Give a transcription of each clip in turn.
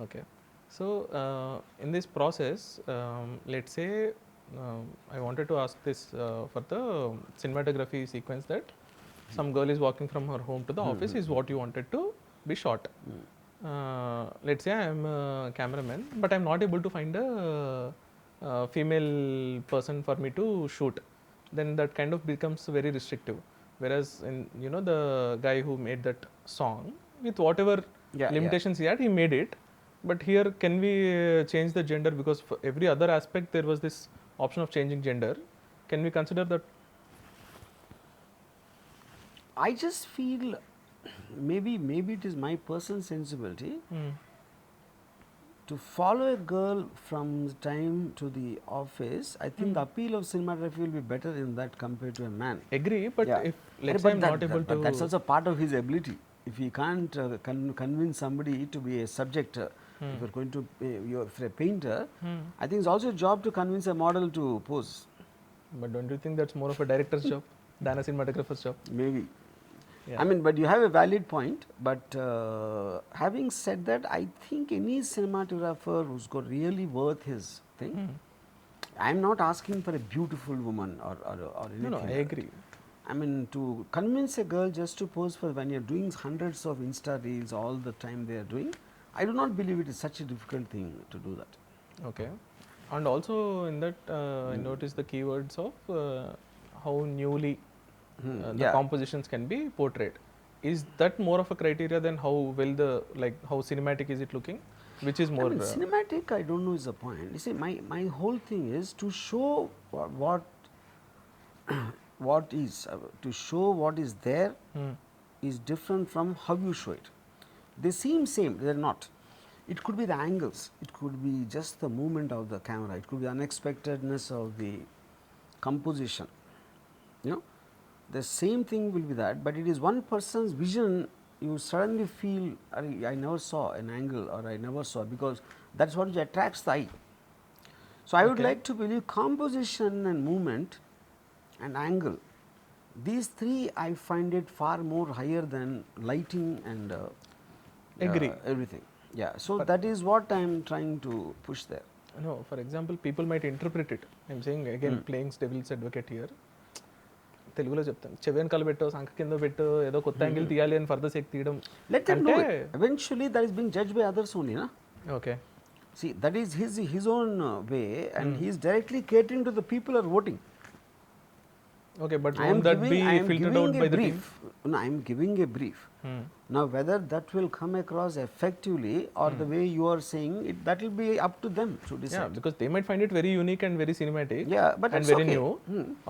Okay. So, in this process, let's say I wanted to ask this for the cinematography sequence that some girl is walking from her home to the office is what you wanted to be shot. Let's say I am a cameraman, but I am not able to find a female person for me to shoot. Then that kind of becomes very restrictive. Whereas in the guy who made that song with whatever limitations he had, he made it. But here, can we change the gender, because for every other aspect there was this option of changing gender? Can we consider that? I just feel maybe it is my personal sensibility to follow a girl from the time to the office. I think the appeal of cinematography will be better in that compared to a man. Agree, but if let's say I'm not able to, that's also part of his ability. If he can't convince somebody to be a subject, if you're going to if a painter, I think it's also a job to convince a model to pose. But don't you think that's more of a director's job than a cinematographer's job? Maybe. Yeah. I mean, but you have a valid point. But having said that, I think any cinematographer who's got really worth his thing, I'm not asking for a beautiful woman or anything. No, I agree. I mean, to convince a girl just to pose for, when you're doing hundreds of Insta reels all the time they are doing, I do not believe it is such a difficult thing to do that. Okay. And also in that, I noticed the keywords of how newly the compositions can be portrayed. Is that more of a criteria than how well how cinematic is it looking? Which is more? I mean, cinematic, I don't know is the point. You see, my whole thing is to show what to show what is there is different from how you show it. They seem same, they are not. It could be the angles, it could be just the movement of the camera, it could be unexpectedness of the composition. The same thing will be that, but it is one person's vision. You suddenly feel, I never saw an angle, or I never saw, because that's what attracts the eye. So I would like to believe composition and movement and angle, these three I find it far more higher than lighting and agree everything. Yeah, so that is what I am trying to push there. No, for example, people might interpret it. I am saying again, playing devil's advocate here. తెలుగులో చెప్తాను, చెవి వెనకాల పెట్టో సంఖ కింద పెట్టో ఏదో కొత్త angle తీయాలి అని for the sake తీయడం. Let them do it. Eventually that is being judged by others only, na? Okay. See, that is his own way, and he is directly catering to the people who are voting. Okay, but won't that be filtered out by the team? No, I am giving a brief. Now, whether that will come across effectively or the way you are saying it, that will be up to them to decide. Yeah, because they might find it very unique and very cinematic, but and very new,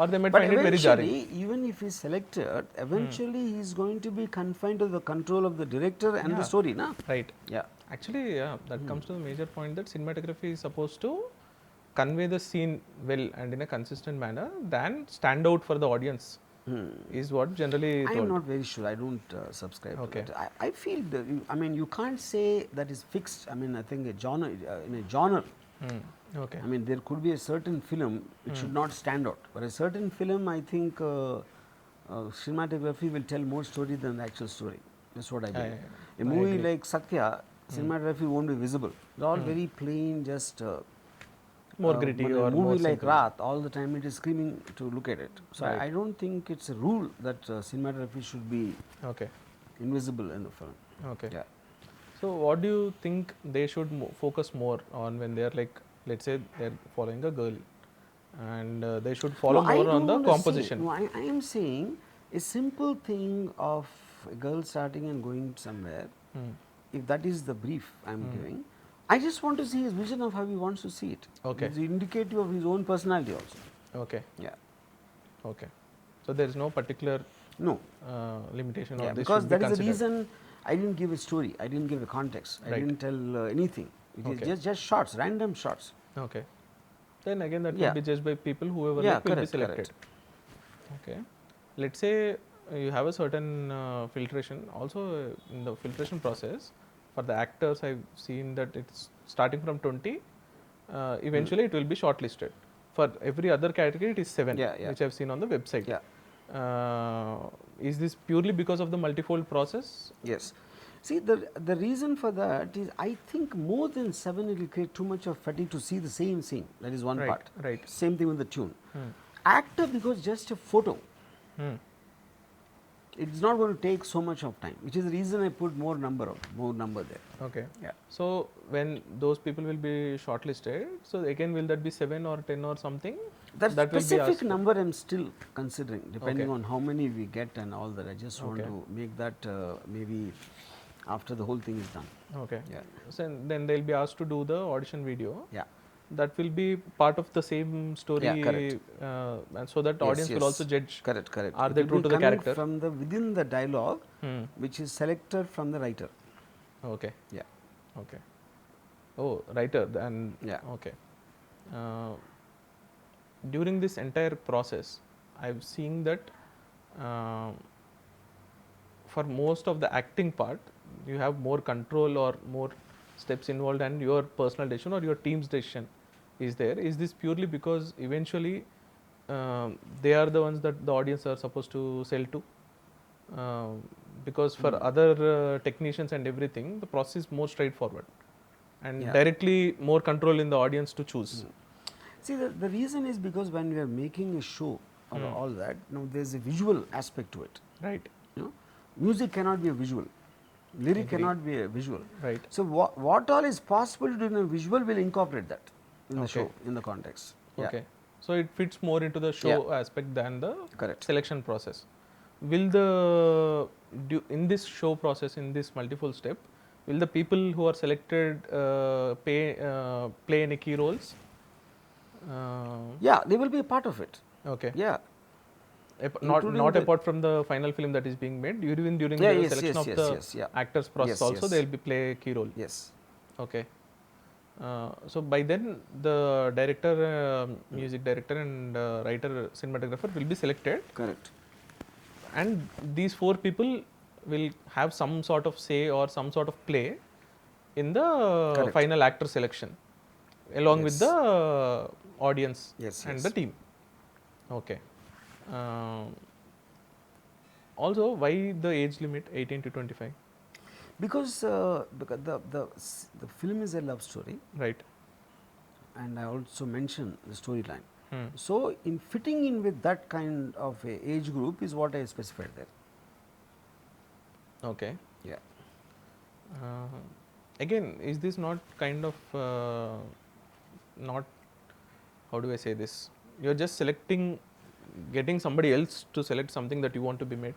or they might find it very jarring. Even if he is selected, eventually he is going to be confined to the control of the director and the story, na? Right. Yeah. Actually, that comes to the major point that cinematography is supposed to convey the scene well and in a consistent manner than stand out for the audience. Is what generally I told. am not very sure. I don't subscribe to that. I feel that I mean, you can't say that is fixed. I mean, I think a genre in a genre. Okay. I mean, there could be a certain film which should not stand out, but a certain film, I think cinematography will tell more story than the actual story. That's what I believe. A movie like Satya, cinematography won't be visible. They're all very plain, just more gritty, or a movie more like Raat, all the time it is screaming to look at it. So I don't think it's a rule that cinematography should be invisible in the film. Okay. Yeah. So what do you think they should focus more on when they are like, let's say they're following a girl, and they should follow more on the composition? No, I am saying a simple thing of a girl starting and going somewhere, if that is the brief I am giving, I just want to see his vision of how he wants to see it. Okay. It's indicative of his own personality also. Okay. Yeah. Okay. So there is no particular limitation, or this because should be that is the considered. reason I didn't give a story, I didn't give a context, I didn't tell anything. It is just shots, random shots. Okay. Then again, that will be judged by people whoever will be selected. Okay. Let's say you have a certain filtration. Also, in the filtration process, for the actors, I've seen that it's starting from 20. Eventually, it will be shortlisted. For every other category, it is 7, which I've seen on the website. Is this purely because of the multifold process? Yes. See, the reason for that is I think more than 7 it will create too much of fatigue to see the same scene. That is one Right, part. right. Same thing with the tune. Actor, because just a photo, Hmm. it's not going to take so much of time, which is the reason I put more number there. Okay. Yeah. So when those people will be shortlisted, so again will that be 7 or 10 or something? That That will be specific asked for. number I'm still considering, depending Okay. on how many we get and all that. I just want Okay. to make that maybe after the whole thing is done. Okay. Yeah. So then they'll be asked to do the audition video. Yeah. That will be part of the same story, Yeah, correct. and so that Yes, audience will yes. also judge. Correct, correct. Are It they will true be to the coming character? from the within the dialogue, Hmm. which is selected from the writer. Okay. Yeah. Okay. Oh, writer and Yeah. okay. Uh, during this entire process, I've seen that for most of the acting part, you have more control or more steps involved, and your personal decision or your team's decision is there. Is this purely because eventually they are the ones that the audience are supposed to sell to? Because for other technicians and everything, the process is more straightforward and Yeah. directly more control in the audience to choose. See, the reason is because when we are making a show or all that, there's a visual aspect to it. Right. You know, music cannot be a visual, lyric Agree. cannot be a visual. Right. So what all is possible to do in a visual, will incorporate that in the Okay. show, in the context. Okay. So it fits more into the show aspect than the Correct. selection process. Will the in this show process, in this multiple step, will the people who are selected play any key roles? Yeah, they will be a part of it. Okay. Yeah. Not Including the- apart from the final film that is being made. Even during Yeah, the yes, selection yes, of yes, the yes, yeah. actors process Yes, also, yes. they will be play a key role. Yes. Okay. So by then the director, music director and writer, cinematographer will be selected, Correct. and these 4 people will have some sort of say or some sort of play in the Correct. final actor selection, along with Yes. the audience Yes, and yes. the team. Okay. Also, why the age limit 18 to 25? Because the film is a love story, Right. and I also mentioned the storyline. Hmm. So, in fitting in with that kind of a age group is what I specified there. Okay. Yeah. Again, is this not kind of not, how do I say this? You're just selecting, getting somebody else to select something that you want to be made.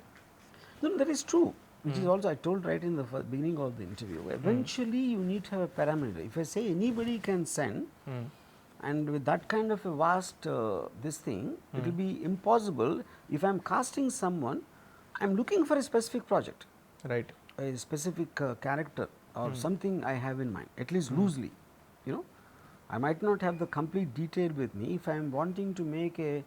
No, that is true. Which is also I told right in the beginning of the interview. Eventually, you need to have a parameter. If I say anybody can send, Hmm. and with that kind of a vast this thing, it will be impossible. If I am casting someone, I am looking for a specific project, Right. a specific character or something I have in mind, at least loosely. You know, I might not have the complete detail with me. If I am wanting to make a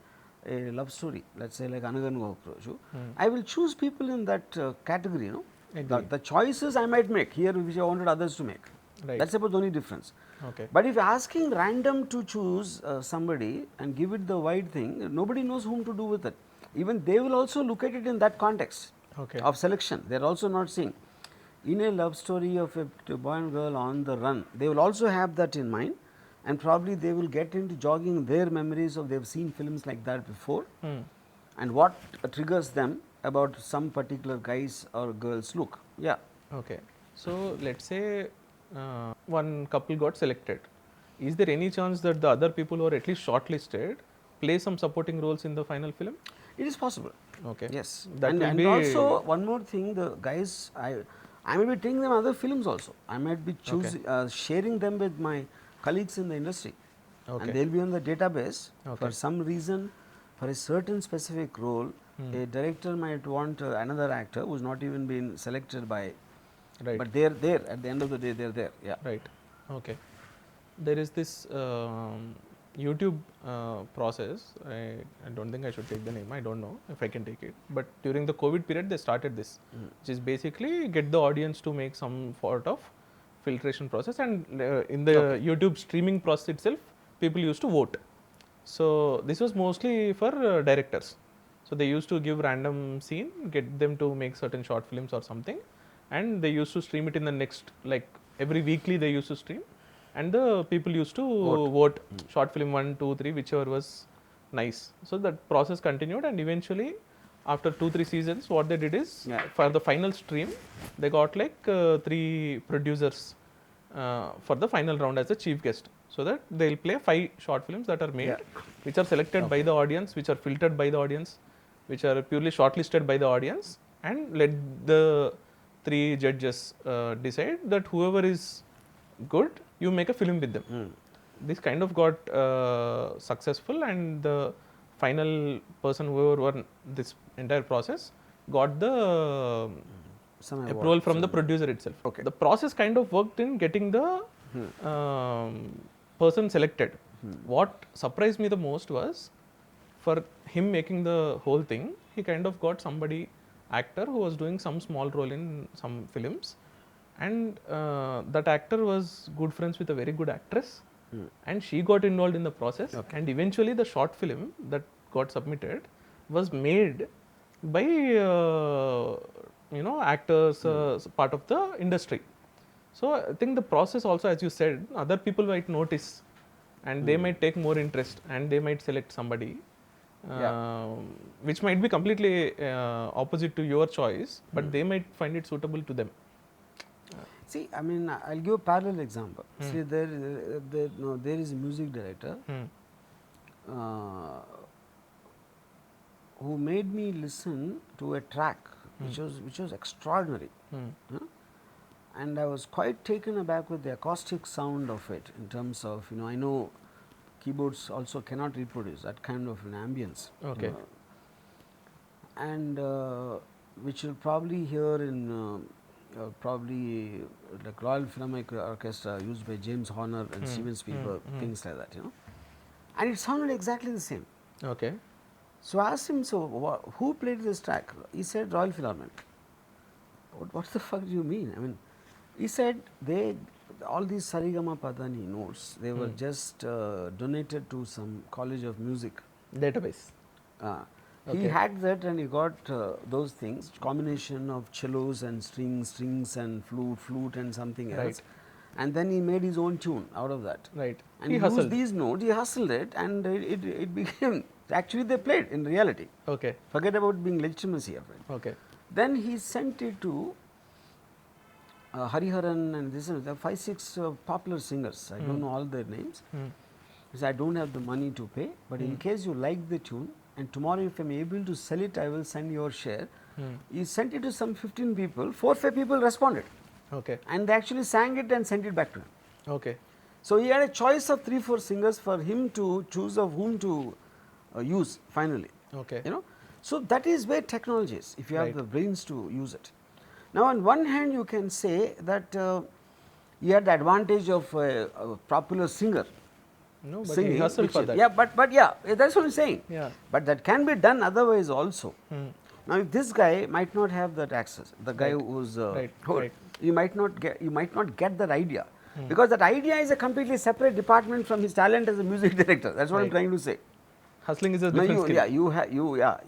love story, let's say like Anagan Goproju, I will choose people in that category. You know, Agree. the choices I might make here, which I wanted others to make. Right. That's about the only difference. Okay. But if asking random to choose somebody and give it the wide thing, nobody knows whom to do with it. Even they will also look at it in that context Okay. of selection. They are also not seeing. In a love story of a boy and girl on the run, they will also have that in mind, and probably they will get into jogging their memories of they have seen films like that before, and what triggers them about some particular guy's or girl's look. Yeah. Okay. So let's say one couple got selected. Is there any chance that the other people who are at least shortlisted play some supporting roles in the final film? It is possible. Okay. Yes. That will and be also one more thing, the guys, I may be taking them other films also. I might be choosing sharing them with my colleagues in the industry, Okay. and they'll be on the database. Okay. For some reason, for a certain specific role, a director might want another actor who's not even been selected by, Right. but they're there at the end of the day. They're there. Yeah. Right. Okay. There is this YouTube process. I don't think I should take the name. I don't know if I can take it. But during the COVID period, they started this, which is basically get the audience to make some sort of filtration process, and in the YouTube streaming process itself, people used to vote. So this was mostly for directors. So they used to give random scene, get them to make certain short films or something, and they used to stream it in the next, like every weekly they used to stream, and the people used to vote short film 1, 2, 3, whichever was nice. So that process continued, and eventually after 2, 3 seasons, what they did is for the final stream, they got like 3 producers for the final round as a chief guest, so that they'll play 5 short films that are made, which are selected by the audience, which are filtered by the audience, which are purely shortlisted by the audience, and let the 3 judges decide that whoever is good, you make a film with them. This kind of got successful, and the final person whoever won this entire process got the approval from the producer itself. The process kind of worked in getting the person selected. What surprised me the most was, for him making the whole thing, he kind of got somebody, actor, who was doing some small role in some films, and that actor was good friends with a very good actress, and she got involved in the process, and eventually the short film that got submitted was made by actors, part of the industry. So I think the process also, as you said, other people might notice, and they might take more interest, and they might select somebody, which might be completely opposite to your choice, but they might find it suitable to them. See, I mean, I'll give a parallel example. See, there is a music director who made me listen to a track which was extraordinary, and I was quite taken aback with the acoustic sound of it. In terms of, I know keyboards also cannot reproduce that kind of an ambience. Okay. And which you'll probably hear in probably like Royal Philharmonic Orchestra used by James Horner and Steven Spielberg, things like that, and it sounded exactly the same. Okay. So I asked him, so who played this track? He said Royal Philharmonic. What the fuck do you mean? I mean, he said all these Sarigama Padani notes, they were just donated to some college of music database. He hacked that, and he got those things, combination of cellos and strings and flute and something else. And then he made his own tune out of that. Right. And he used these notes, he hustled it, and it became, actually they played in reality. Okay. Forget about being legitimacy of it. Okay. Then he sent it to Hariharan and this, there are 5, 6 popular singers. I don't know all their names. He said, I don't have the money to pay, but in case you like the tune, and tomorrow if I am able to sell it, I will send your share. He sent it to some 15 people, 4 or 5 people responded. Okay. And they actually sang it and sent it back to him. Okay. So he had a choice of 3, 4 singers for him to choose of whom to use finally. Okay. So that is where technology is, if you have the brains to use it. Now on one hand you can say that you had the advantage of a popular singer. No, but he hustled for that. Yeah, but yeah, that's what I'm saying. Yeah. But that can be done otherwise also. Now, if this guy might not have that access, the guy who's you might not get that idea, because that idea is a completely separate department from his talent as a music director. That's what I'm trying to say. Hustling is a different skill.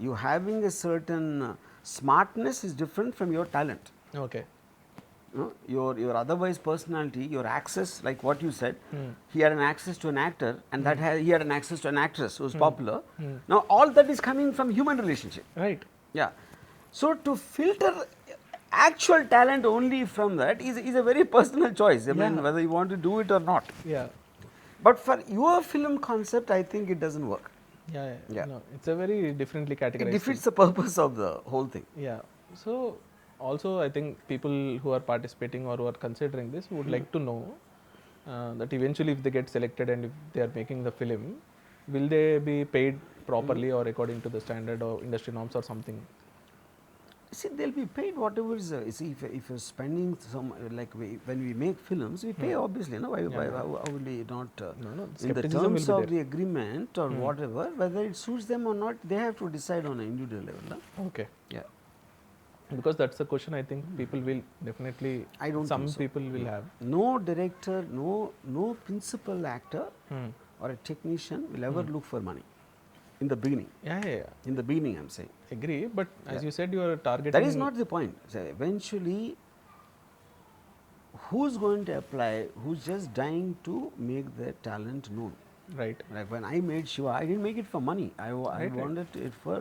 You having a certain smartness is different from your talent. Okay. Your otherwise personality, your access, like what you said, he had an access to an actor, and he had an access to an actress who was popular. Now all that is coming from human relationship. Right. Yeah. So to filter actual talent only from that is a very personal choice. I mean, whether you want to do it or not. Yeah. But for your film concept, I think it doesn't work. Yeah. No, it's a very differently categorized. It defeats the purpose of the whole thing. Yeah. So also, I think people who are participating or who are considering this would like to know that eventually if they get selected and if they are making the film, will they be paid properly or according to the standard or industry norms or something? See, they'll be paid whatever is. See, if you're spending some, like when we make films, we pay obviously. No, how will we not? No, in the terms of the agreement or whatever, whether it suits them or not, they have to decide on an individual level. No? Okay. Yeah. Because that's the question I think people will definitely, I don't some think so. people will have. No director, no principal actor or a technician will ever look for money in the beginning. Yeah. In the beginning, I'm saying. Agree, but as you said, you are targeting. That is not the point. So eventually, who's going to apply, who's just dying to make their talent known. Right. Like when I made Shiva, I didn't make it for money. I Right. wanted it for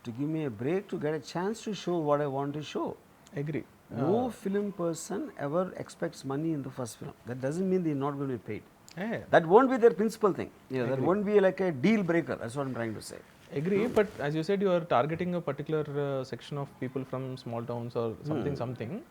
to give me a break, to get a chance to show what I want to show. Agree. No film person ever expects money in the first film. That doesn't mean they're not going to be paid. Yeah. That won't be their principal thing. Yeah, that Agree. won't be like a deal breaker. That's what I'm trying to say. Agree, but as you said, you are targeting a particular section of people from small towns or something.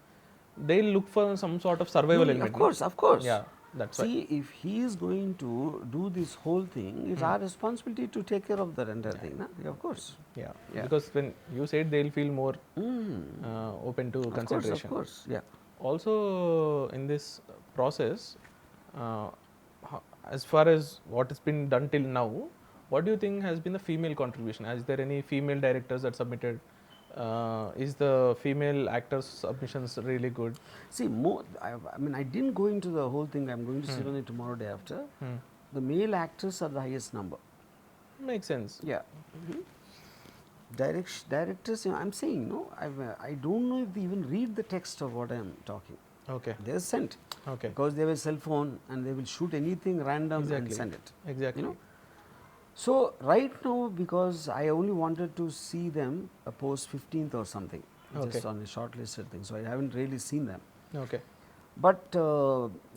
They'll look for some sort of survival element. Of course. Yeah, that's why. See, if he is going to do this whole thing, it's our responsibility to take care of that entire thing. Na? Yeah, of course. Yeah. Yeah. Because when you said they'll feel more open to Of course, consideration. of course. Yeah. Also, in this process, as far as what has been done till now, what do you think has been the female contribution? Is there any female directors that submitted? Is the female actors' submissions really good? See, I mean, I didn't go into the whole thing. I'm going to sit on it tomorrow, day after. The male actors are the highest number. Makes sense. Yeah. Directors, you know, I'm saying, no, I don't know if they even read the text of what I'm talking. Okay. They're sent. Okay. Because they have a cell phone and they will shoot anything random Exactly. and send it. Exactly. You know? So, right now, because I only wanted to see them post 15th or something, Okay. just on a shortlisted thing, so I haven't really seen them. Okay. But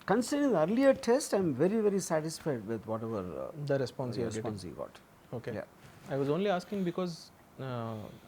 considering the earlier test, I'm very, very satisfied with whatever The response you are getting. response he got. Okay. Yeah. I was only asking because,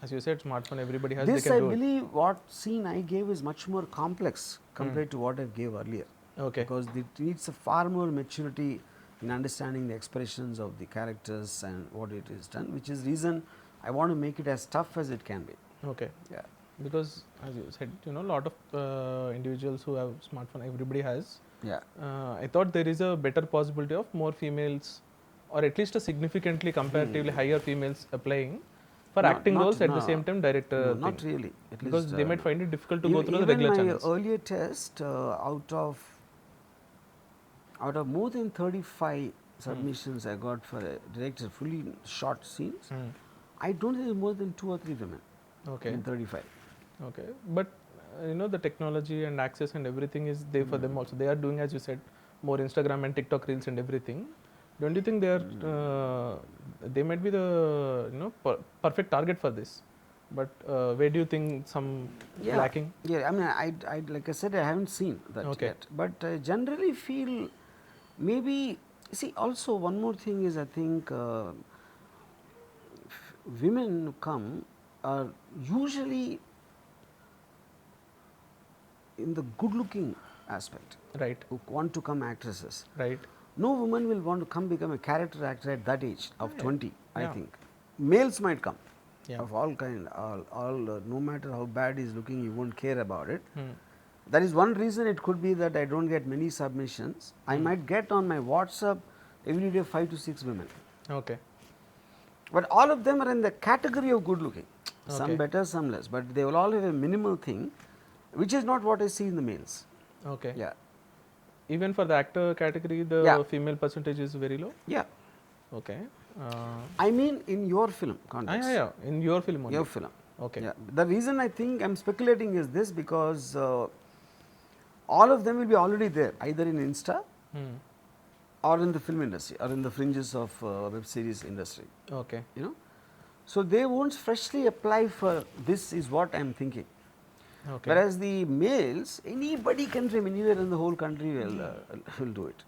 as you said, smartphone everybody has. This they can I do it. believe what scene I gave is much more complex compared to what I gave earlier. Okay. Because it needs a far more maturity in understanding the expressions of the characters and what it is done, which is reason I want to make it as tough as it can be. Okay. Yeah. Because as you said, you know, a lot of individuals who have smartphone, everybody has. Yeah. I thought there is a better possibility of more females, or at least a significantly comparatively higher females applying for acting roles at the same time director. No, not really. At Because least, they might find it difficult to go through the even regular my channels. earlier test, out of more than 35 submissions I got for a director fully short scenes, I don't think more than 2 or 3 women Okay. in 35. Okay. But you know, the technology and access and everything is there for them also. They are doing, as you said, more Instagram and TikTok reels and everything. Don't you think they are? They might be the perfect target for this. But where do you think some lacking? Yeah, I mean, I like I said, I haven't seen that Okay. yet. But I generally feel maybe, see, also one more thing is I think women who come are usually in the good looking aspect, Right. who want to come actresses. Right. No woman will want to come become a character actor at that age of 20, I Yeah. think. Males might come. Yeah. Of all kind, no matter how bad he's looking, you won't care about it. Hmm. That is one reason it could be that I don't get many submissions. I might get on my WhatsApp every day 5 to 6 women. Okay. But all of them are in the category of good looking. Some Okay. better, some less. But they will all have a minimal thing, which is not what I see in the males. Okay. Yeah. Even for the actor category, the Yeah. female percentage is very low. Yeah. Okay. I mean in your film context. Yeah. In your film only. Your film. Okay. Yeah. The reason I think I'm speculating is this, because all of them will be already there, either in Insta Hmm. or in the film industry or in the fringes of web series industry. Okay. You know, so they won't freshly apply for this, is what I'm thinking. Okay. Whereas the males, anybody can from anywhere in the whole country will do it.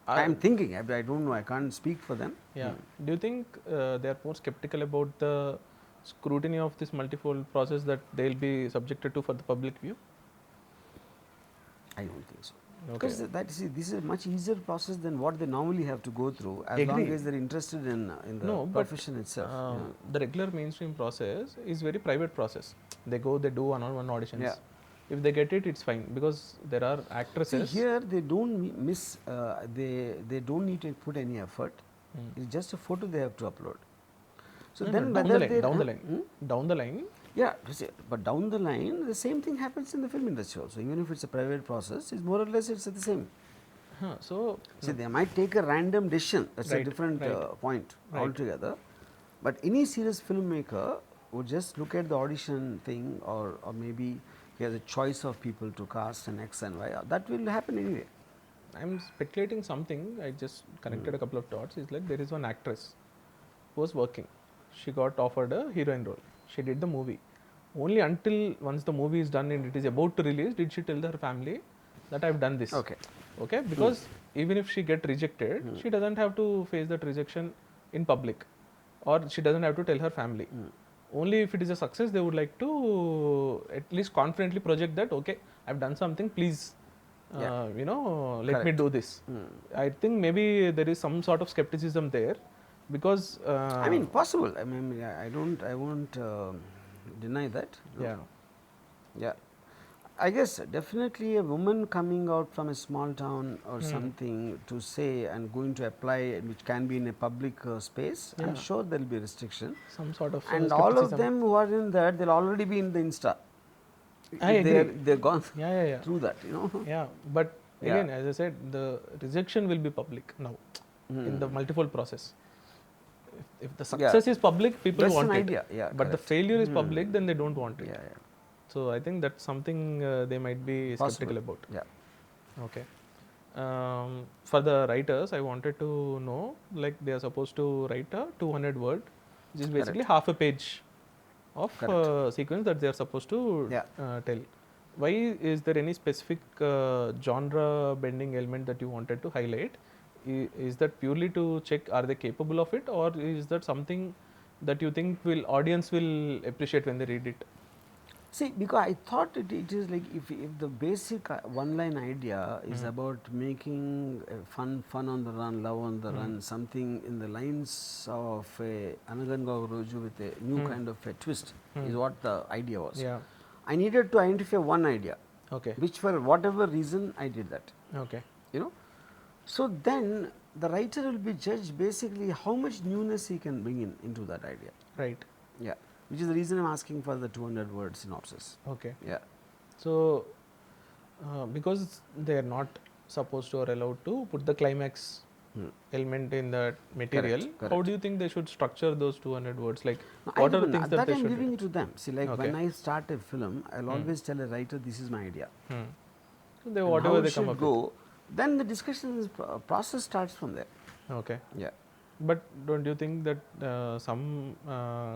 I'm thinking. I don't know. I can't speak for them. Yeah. Do you think they are more skeptical about the scrutiny of this multifold process that they'll be subjected to for the public view? I don't think so. Okay. Because this is a much easier process than what they normally have to go through, as long Agree. as they're interested in the No, but profession itself. the regular mainstream process is very private process. They go, they do one-on-one auditions. Yeah. If they get it, it's fine, because there are See, actresses. here they don't miss. They don't need to put any effort. It's just a photo they have to upload. So No, then no, whether down they the line, down the line. Yeah, but down the line, the same thing happens in the film industry also. Even if it's a private process, it's more or less it's the same. So See, they might take a random decision. That's a Right, different right. point Right. altogether. But any serious filmmaker would just look at the audition thing, or maybe he has a choice of people to cast and X and Y. That will happen anyway. I'm speculating something. I just connected a couple of dots. It's like there is one actress who was working. She got offered a heroine role. She did the movie. Only until once the movie is done and it is about to release, did she tell her family that I've done this. Okay. Okay, because even if she get rejected, she doesn't have to face that rejection in public, or she doesn't have to tell her family. Only if it is a success, they would like to at least confidently project that, okay, I've done something, please, let me Correct. do this. I think maybe there is some sort of skepticism there, because I mean, possible. I mean, I won't deny that. No. yeah, Yeah. I guess definitely a woman coming out from a small town or something to say and going to apply, which can be in a public space, I'm Yeah. sure there will be restriction. some sort of And all of skepticism. them who are in that, they'll already be in the Insta. I agree. They're gone Yeah. through that, you know. Yeah, but Yeah. again, as I said, the rejection will be public now in the multiple process. If the success is public, people That's want an it. idea, yeah, But the correct. failure is public, then they don't want it. Yeah. So I think that's something they might be skeptical about. Yeah. Okay. For the writers, I wanted to know, like they are supposed to write a 200 word, which is basically half a page of sequence that they are supposed to Yeah. tell. Why is there any specific genre bending element that you wanted to highlight? Is that purely to check are they capable of it, or is that something that you think audience will appreciate when they read it? See, because I thought it is like if the basic one line idea is about making fun on the run, love on the run, something in the lines of Anaganga Roju with a new kind of a twist is what the idea was. Yeah. I needed to identify one idea, Okay. which for whatever reason I did that, Okay. you know. So then the writer will be judged basically how much newness he can bring into that idea. Right. Yeah, which is the reason I'm asking for the 200 word synopsis. Okay. Yeah. So, because they are not supposed to or allowed to put the climax element in that material, Correct. how do you think they should structure those 200 words? Like, No, what are the even things that they I'm should giving do? it to them. See, like Okay. when I start a film, I'll always tell a writer, this is my idea. So they, And whatever how they it come should up go, then the discussion process starts from there. with. Okay. Yeah. But don't you think that some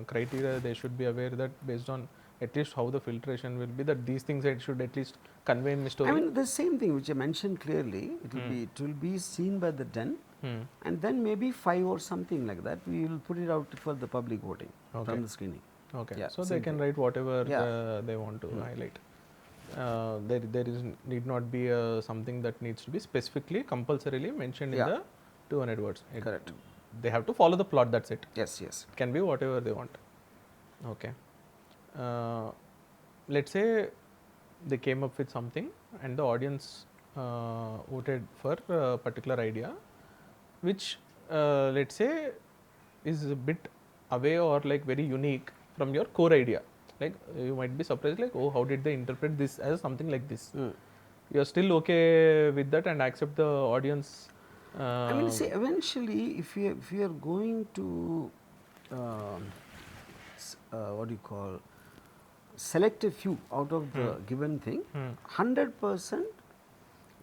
criteria they should be aware that based on at least how the filtration will be, that these things it should at least convey in the story? I mean, the same thing which I mentioned clearly, it will be seen by the 10, and then maybe 5 or something like that. We will put it out for the public voting from the screening. Okay. Yeah, So they same can thing. write whatever Yeah. they want to highlight. There is need not be something that needs to be specifically compulsorily mentioned Yeah. in the 200 words. Correct. They have to follow the plot. That's it. Yes. It can be whatever they want. Okay. Let's say they came up with something and the audience voted for a particular idea, which let's say is a bit away or like very unique from your core idea. Like you might be surprised, like, oh, how did they interpret this as something like this? You are still okay with that and accept the audience. I mean, see, eventually, if you are going to what do you call, select a few out of the given thing, 100%,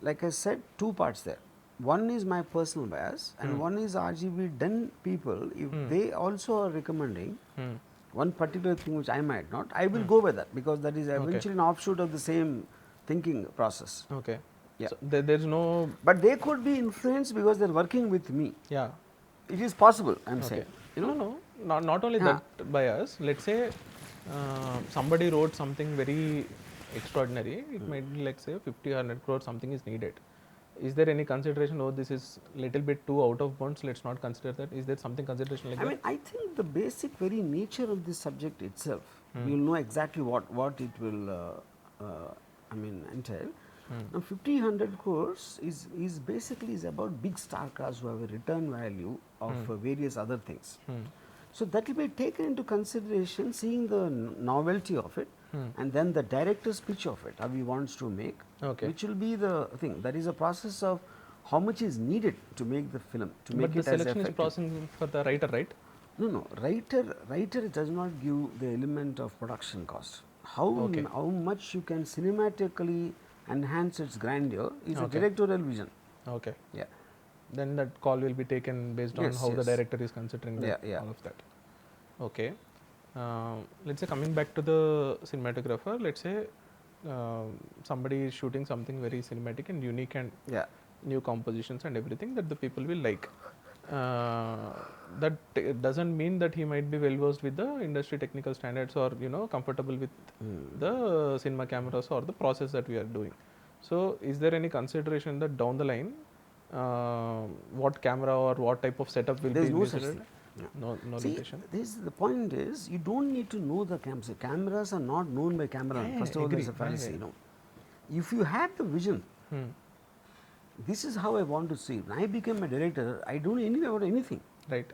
like I said, two parts there. One is my personal bias, and one is RGV done people. If they also are recommending one particular thing which I might not, I will go by that, because that is eventually an offshoot of the same thinking process. Okay. Yeah. So there's no. But they could be influenced because they're working with me. Yeah. It is possible, I'm Okay. saying. No. Not only that bias. Let's say somebody wrote something very extraordinary. It might be like say 50, 100 crore. Something is needed. Is there any consideration? Oh, this is little bit too out of bounds. Let's not consider that. Is there something consideration like I that? mean, I think the basic very nature of this subject itself, we will know exactly what it will, entail. Now, 50, 100 crores is basically about big star cars who have a return value of various other things. So that will be taken into consideration, seeing the novelty of it, and then the director's pitch of it, how he wants to make, Okay. which will be the thing. That is a process of how much is needed to make the film, to make But the it as selection is effective. processing for the writer, right? No, writer does not give the element of production cost. Okay. how much you can cinematically enhance its grandeur is a Okay. directorial vision. Okay. Yeah. Then that call will be taken based on Yes, how the yes. director is considering that, Yeah, yeah. all of that. Okay. Let's say coming back to the cinematographer, let's say somebody is shooting something very cinematic and unique and Yeah. new compositions and everything that the people will like. That doesn't mean that he might be well versed with the industry technical standards or comfortable with the cinema cameras or the process that we are doing. So, is there any consideration that down the line, what camera or what type of setup will There be is no such considered? thing. Yeah. No See, limitation. the point is, you don't need to know the cameras. Cameras are not known by cameraman. Yeah, First of all, agree. there's a fallacy. Yeah. If you have the vision, Hmm. this is how I want to see it. When I became a director, I don't know anything about anything. Right.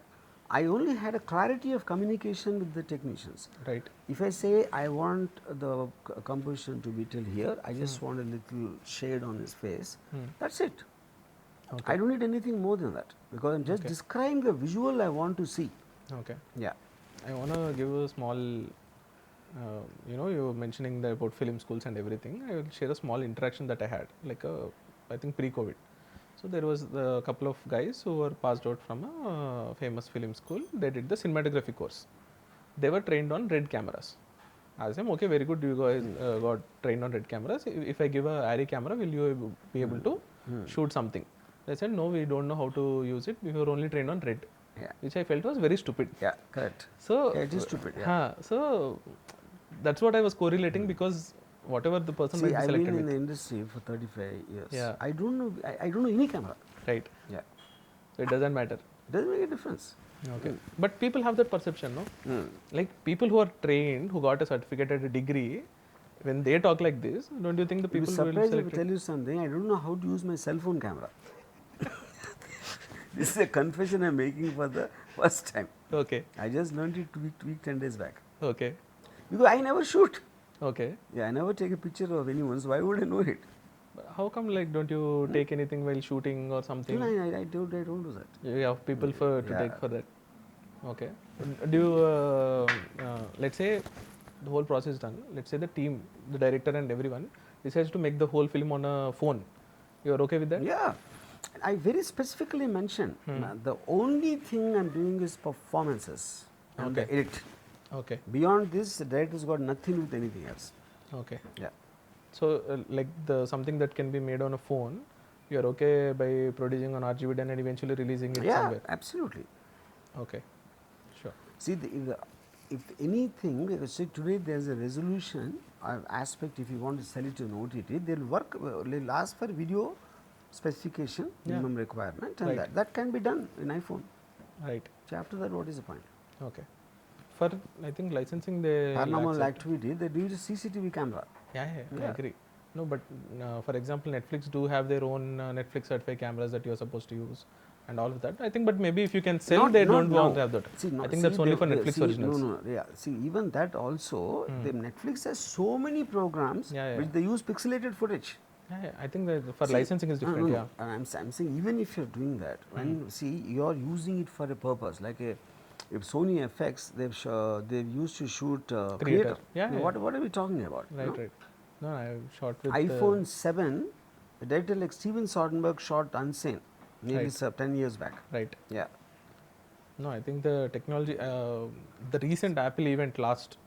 I only had a clarity of communication with the technicians. Right. If I say I want the composition to be till here, I just want a little shade on his face. That's it. Okay. I don't need anything more than that because I'm just Okay. describing the visual I want to see. Okay. Yeah. I want to give a small, you were mentioning about film schools and everything. I will share a small interaction that I had, I think pre-COVID. So there was a couple of guys who were passed out from a famous film school. They did the cinematography course. They were trained on red cameras. I asked them, okay, very good. You guys got trained on red cameras. If I give a ARRI camera, will you be able to shoot something? They said, no, we don't know how to use it. We were only trained on red. Yeah. Which I felt was very stupid. Yeah, correct. So, Yeah, it is stupid. Yeah. so that's what I was correlating because whatever the person See, might be I've selected been in with. the industry for 35 years. Yeah. I don't know. I don't know any camera. Right. Yeah. So it doesn't matter. Doesn't make a difference. Okay. But people have that perception, no? Like people who are trained, who got a certificate and a degree, when they talk like this, don't you think the You'll people be will surprised if I select tell you something. I don't know how to use my cell phone camera. This is a confession I'm making for the first time. Okay. I just learned it week 10 days back. Okay. Because I never shoot. Okay. Yeah, I never take a picture of anyone, so why would I know it? But how come don't you take anything while shooting or something? No, I don't do that. You have people to Yeah. take for that. Okay. Do you, let's say the whole process is done. Let's say the team, the director and everyone decides to make the whole film on a phone. You are okay with that? Yeah. I very specifically mentioned the only thing I'm doing is performances and the edit. Okay. Beyond this, the director's got nothing with anything else. Okay. Yeah. So, like something that can be made on a phone, you are okay by producing on RGV and eventually releasing it Yeah, somewhere? absolutely. Okay. Sure. See, if anything, see today there's a resolution aspect. If you want to sell it to an OTT, they'll ask for video specification, minimum requirement, and that can be done in iPhone. Right. So after that, what is the point? Okay. For I think licensing they Paranormal activity, they do the CCTV camera. Yeah, I agree. No, but for example, Netflix do have their own Netflix certified cameras that you are supposed to use and all of that. I think, but maybe if you can sell, they don't want to have that. See, I think that's only for Netflix originals. No, yeah. See, even that also, the Netflix has so many programs which they use pixelated footage. Yeah, I think that for licensing is different. No. And I'm saying even if you're doing that, when you're using it for a purpose, like if Sony FX, they've used to shoot Creator. What are we talking about? Right. No, I shot with iPhone 7. A director like Steven Soderbergh shot Unsane, nearly 10 years back. Right. Yeah. No, I think the technology, the recent Apple event last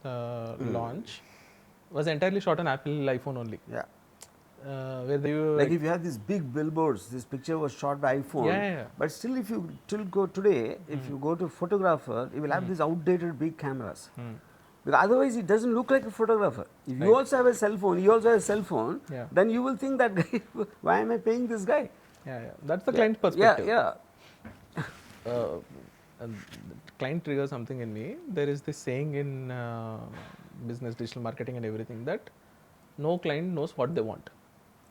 launch was entirely shot on Apple iPhone only. Yeah. Where they were like if you have these big billboards, this picture was shot by iPhone. But still, if you go today, if you go to a photographer, he will have these outdated big cameras. Because otherwise, it doesn't look like a photographer. If you also have a cell phone, he also has a cell phone, then you will think that guy, why am I paying this guy? That's the client perspective. Yeah. Client triggers something in me. There is this saying in business, digital marketing, and everything that no client knows what they want.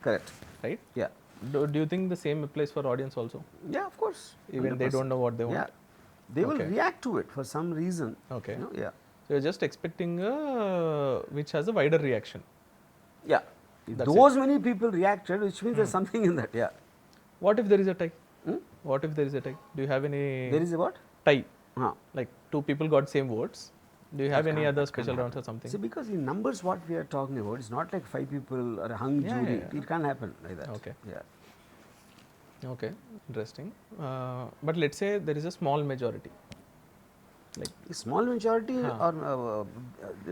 Correct. Right? Yeah. Do you think the same applies for audience also? Yeah, of course. Even 100%. They don't know what they want. Yeah. They will react to it for some reason. Okay. Yeah. So you're just expecting which has a wider reaction. Yeah. If those many people reacted, which means there's something in that. Yeah. What if there is a tie? What if there is a tie? Do you have any? There is a what? Tie. Huh. Like two people got same votes, Do you have any other special rounds or something? See, because in numbers what we are talking about, it's not like 5 people or a hung Yeah, jury. yeah. It can't happen like that. Okay. Yeah. Okay, interesting. But let's say there is a small majority. Like, A small majority Huh. or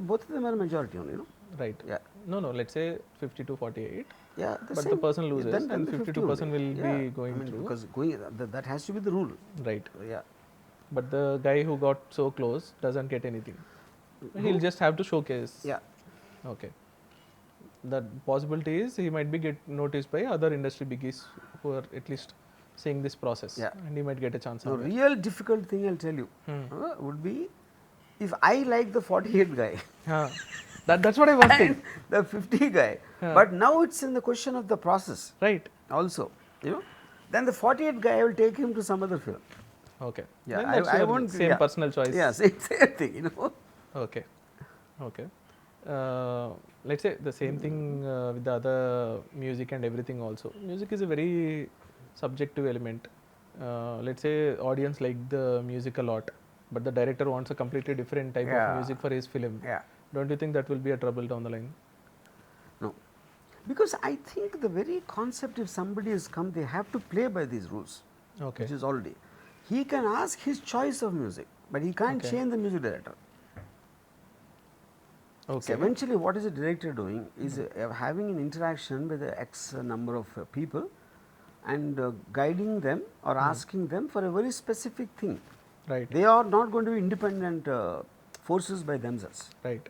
both of them are majority only, you know. right. Yeah. No, let's say 50 to 48. Yeah, But the same. person loses Then and the 52% 50 will only. be Yeah. going I mean, through. because that has to be the rule. Right. Yeah. But the guy who got so close doesn't get anything. He'll just have to showcase. Yeah. Okay. The possibility is he might be get noticed by other industry biggies who are at least seeing this process. Yeah. And he might get a chance. The somewhere. real difficult thing I'll tell you would be if I like the 48 guy Huh. That's what I was and thinking. the 50 guy, Huh. but now it's in the question of the process Right. also, you know. Then the 48 guy, I will take him to some other film. Okay. Yeah, Then that's I your won't. same Yeah. personal choice. Yeah, same thing, you know. Okay. Okay. Let's say the same thing with the other music and everything also. Music is a very subjective element. Let's say audience like the music a lot, but the director wants a completely different type Yeah. of music for his film. Yeah. Don't you think that will be a trouble down the line? No. Because I think the very concept, if somebody has come, they have to play by these rules. Okay. Which is already. He can ask his choice of music, but he can't Okay. change the music director. Okay. So eventually, what is the director doing is having an interaction with the X number of people and guiding them or asking them for a very specific thing. Right. They are not going to be independent forces by themselves. Right.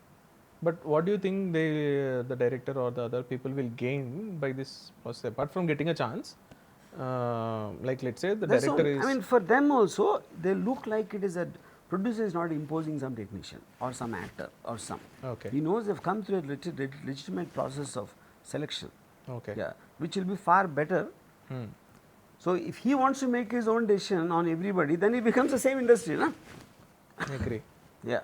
But what do you think the director or the other people will gain by this process apart from getting a chance? Like let's say the That's director all. is. I mean, for them also, they look like it is a producer is not imposing some technician or some actor or some. Okay. He knows they've come through a legitimate process of selection. Okay. Yeah, which will be far better. Hmm. So if he wants to make his own decision on everybody, then it becomes the same industry, no? I agree. Yeah.